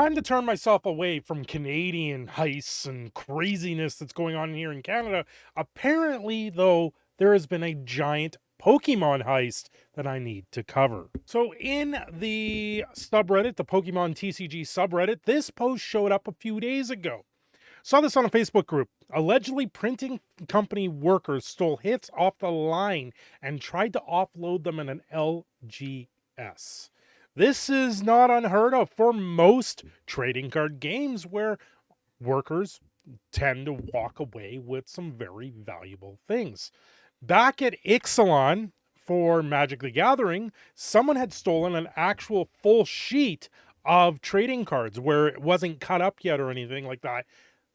Time to turn myself away from Canadian heists and craziness that's going on here in Canada. Apparently, though, there has been a giant Pokemon heist that I need to cover. So, in the subreddit, the Pokemon TCG subreddit, this post showed up a few days ago. Saw this on a Facebook group. Allegedly, printing company workers stole hits off the line and tried to offload them in an LGS. This is not unheard of for most trading card games where workers tend to walk away with some very valuable things. Back at Ixalan for Magic the Gathering, someone had stolen an actual full sheet of trading cards where it wasn't cut up yet or anything like that.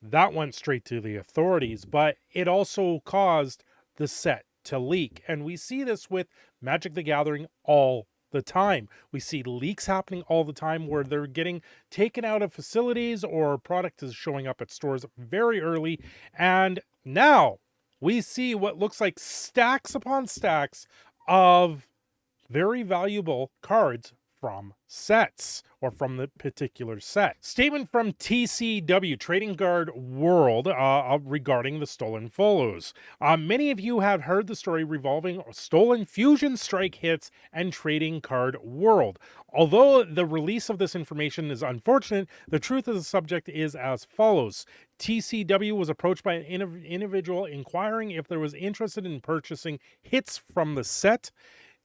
That went straight to the authorities, but it also caused the set to leak. And we see this with Magic the Gathering all the time. We see leaks happening all the time where they're getting taken out of facilities or product is showing up at stores very early. And now we see what looks like stacks upon stacks of very valuable cards from sets or from the particular set. Statement from TCW, Trading Card World, regarding the stolen follows. Many of you have heard the story revolving stolen Fusion Strike hits and Trading Card World. Although the release of this information is unfortunate, the truth of the subject is as follows. TCW was approached by an individual inquiring if there was interested in purchasing hits from the set.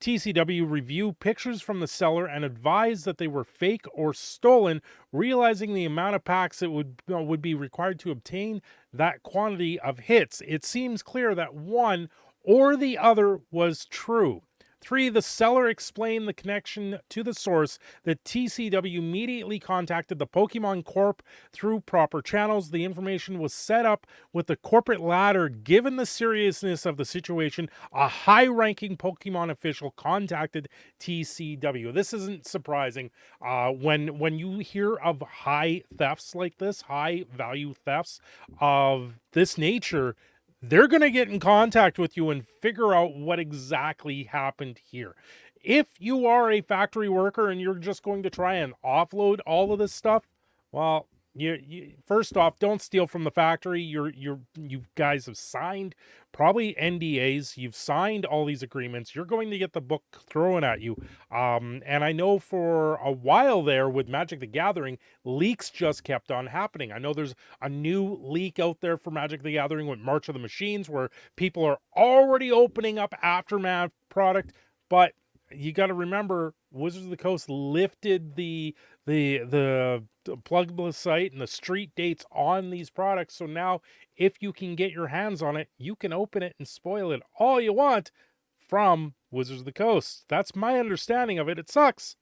TCW reviewed pictures from the seller and advised that they were fake or stolen, realizing the amount of packs it would be required to obtain that quantity of hits. It seems clear that one or the other was true. 3. The seller explained the connection to the source that TCW immediately contacted the Pokemon Corp through proper channels. The information was set up with the corporate ladder. Given the seriousness of the situation, a high-ranking Pokemon official contacted TCW. This isn't surprising. When you hear of high thefts like this, high-value thefts of this nature, they're going to get in contact with you and figure out what exactly happened here. If you are a factory worker and you're just going to try and offload all of this stuff, well, you first off, don't steal from the factory. You guys have signed probably NDAs. You've signed all these agreements. You're going to get the book thrown at you. And I know for a while there with Magic the Gathering, leaks just kept on happening. I know there's a new leak out there for Magic the Gathering with March of the Machines where people are already opening up Aftermath product, but you got to remember Wizards of the Coast lifted the pluggable site and the street dates on these products. So now if you can get your hands on it, you can open it and spoil it all you want from Wizards of the Coast. That's my understanding of it. It sucks.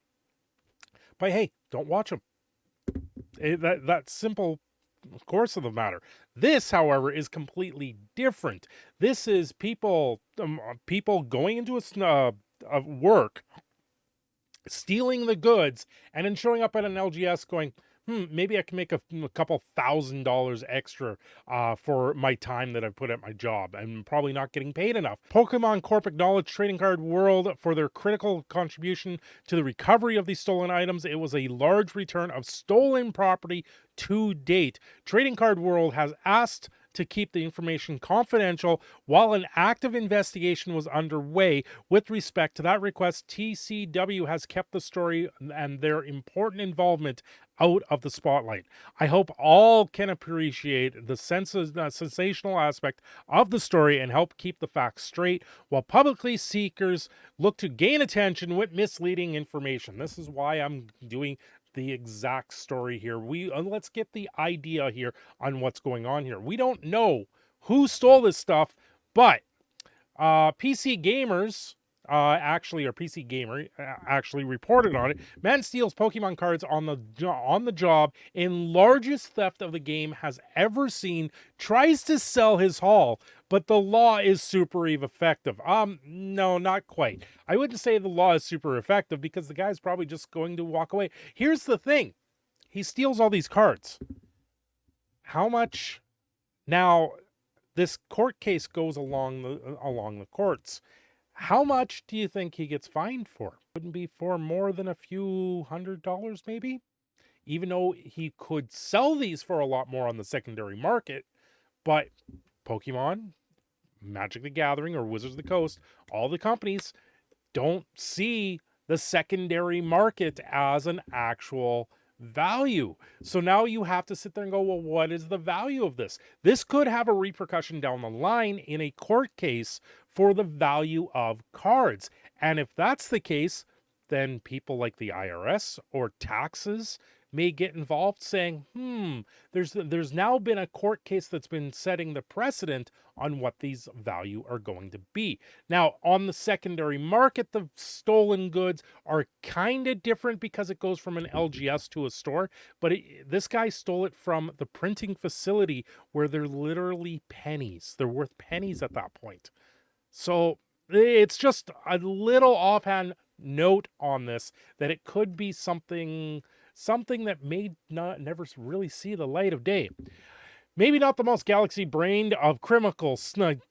But hey, don't watch them. That's simple course of the matter. This, however, is completely different. This is people going into a work, stealing the goods, and then showing up at an LGS going, maybe I can make a couple $1,000s extra for my time that I've put at my job. I'm probably not getting paid enough. Pokemon Corp acknowledged Trading Card World for their critical contribution to the recovery of these stolen items. It was a large return of stolen property to date. Trading Card World has asked to keep the information confidential while an active investigation was underway. With respect to that request, TCW has kept the story and their important involvement out of the spotlight. I hope all can appreciate the sensational aspect of the story and help keep the facts straight while publicly seekers look to gain attention with misleading information. This is why I'm doing the exact story here. Let's get the idea here on what's going on here. We don't know who stole this stuff, but PC Gamers PC Gamer actually reported on it. Man steals Pokemon cards on the job in largest theft of the game has ever seen. Tries to sell his haul, but the law is super effective. No, not quite. I wouldn't say the law is super effective because the guy's probably just going to walk away. Here's the thing: he steals all these cards. How much? Now, this court case goes along the courts. How much do you think he gets fined for? Wouldn't be for more than a few $100s, maybe? even though he could sell these for a lot more on the secondary market. But Pokemon, Magic the Gathering, or Wizards of the Coast, all the companies don't see the secondary market as an actual value. So now you have to sit there and go, well, what is the value of this? This could have a repercussion down the line in a court case for the value of cards. And if that's the case, then people like the IRS or taxes may get involved, saying, there's now been a court case that's been setting the precedent on what these value are going to be. Now, on the secondary market, the stolen goods are kind of different because it goes from an LGS to a store, but this guy stole it from the printing facility where they're literally pennies. They're worth pennies at that point. So it's just a little offhand note on this, that it could be something that may never really see the light of day. Maybe not the most galaxy-brained of criminal schemes.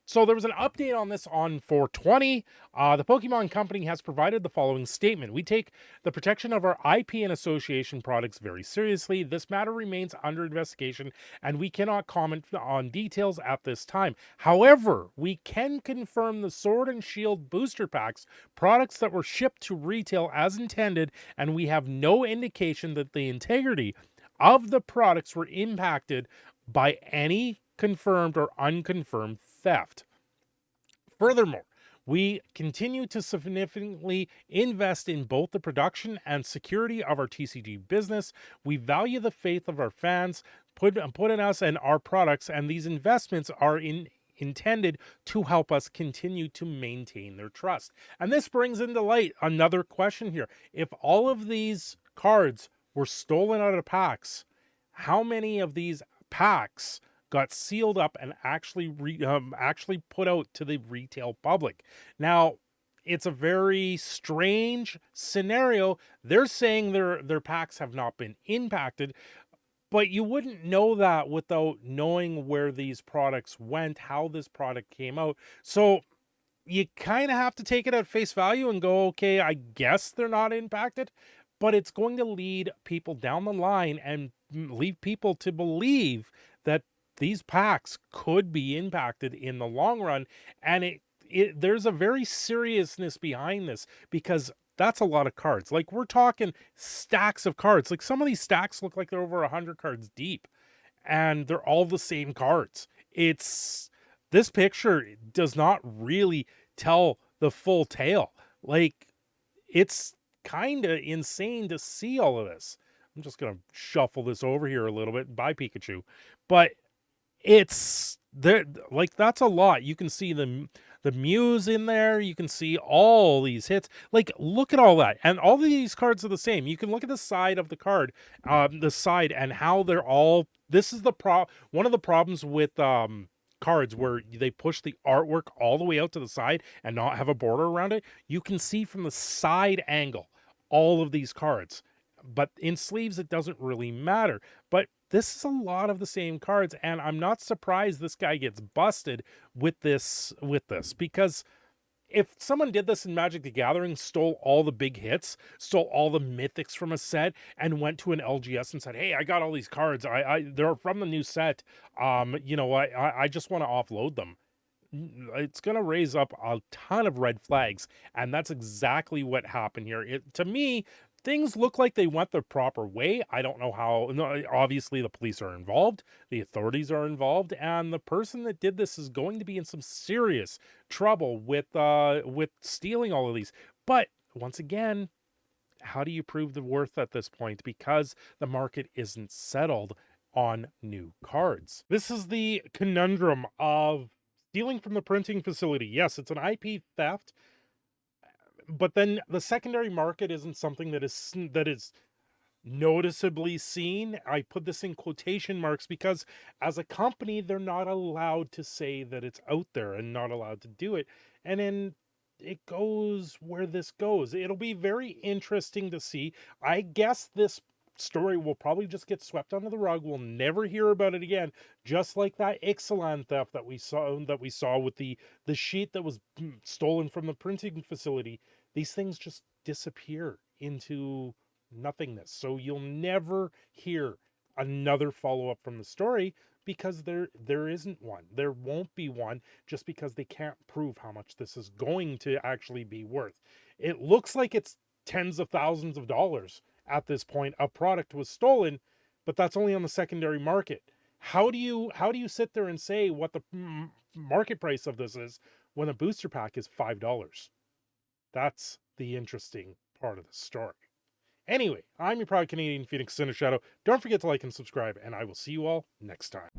So there was an update on this on 420. The Pokemon Company has provided the following statement. We take the protection of our IP and association products very seriously. This matter remains under investigation, and we cannot comment on details at this time. However, we can confirm the Sword and Shield booster packs, products that were shipped to retail as intended, and we have no indication that the integrity of the products were impacted by any confirmed or unconfirmed theft. Furthermore, we continue to significantly invest in both the production and security of our TCG business. We value the faith of our fans put in us and our products, and these investments are intended to help us continue to maintain their trust. And this brings into light another question here. If all of these cards were stolen out of packs, how many of these packs got sealed up and actually put out to the retail public? Now, it's a very strange scenario. They're saying their packs have not been impacted, but you wouldn't know that without knowing where these products went, how this product came out. So you kind of have to take it at face value and go, okay, I guess they're not impacted, but it's going to lead people down the line and lead people to believe that these packs could be impacted in the long run. And there's a very seriousness behind this, because that's a lot of cards. Like, we're talking stacks of cards. Like, some of these stacks look like they're over 100 cards deep, and they're all the same cards. This picture does not really tell the full tale. Like, it's kind of insane to see all of this. I'm just going to shuffle this over here a little bit. Bye, Pikachu. But it's there, like, that's a lot. You can see the Muse in there. You can see all these hits. Like, look at all that. And all of these cards are the same. You can look at the side of the card, the side, and how they're all, this is one of the problems with cards where they push the artwork all the way out to the side and not have a border around it. You can see from the side angle all of these cards, but in sleeves it doesn't really matter. But this is a lot of the same cards, and I'm not surprised this guy gets busted with this, because if someone did this in Magic the Gathering, stole all the big hits, stole all the mythics from a set, and went to an LGS and said, hey, I got all these cards, they're from the new set, I just want to offload them, it's going to raise up a ton of red flags. And that's exactly what happened here. To me, things look like they went the proper way. I don't know how. No, obviously, the police are involved, the authorities are involved, and the person that did this is going to be in some serious trouble with stealing all of these. But once again, how do you prove the worth at this point? Because the market isn't settled on new cards. This is the conundrum of stealing from the printing facility. Yes, it's an IP theft, but then the secondary market isn't something that is noticeably seen. I put this in quotation marks because as a company, they're not allowed to say that it's out there and not allowed to do it. And then it goes where this goes. It'll be very interesting to see. I guess this story will probably just get swept under the rug. We'll never hear about it again. Just like that Ixalan theft that we saw with the sheet that was stolen from the printing facility. These things just disappear into nothingness. So you'll never hear another follow-up from the story because there isn't one. There won't be one just because they can't prove how much this is going to actually be worth. It looks like it's tens of thousands of dollars at this point. A product was stolen, but that's only on the secondary market. How do you sit there and say what the market price of this is when a booster pack is $5? That's the interesting part of the story. Anyway, I'm your proud Canadian Phoenix Cinder Shadow. Don't forget to like and subscribe, and I will see you all next time.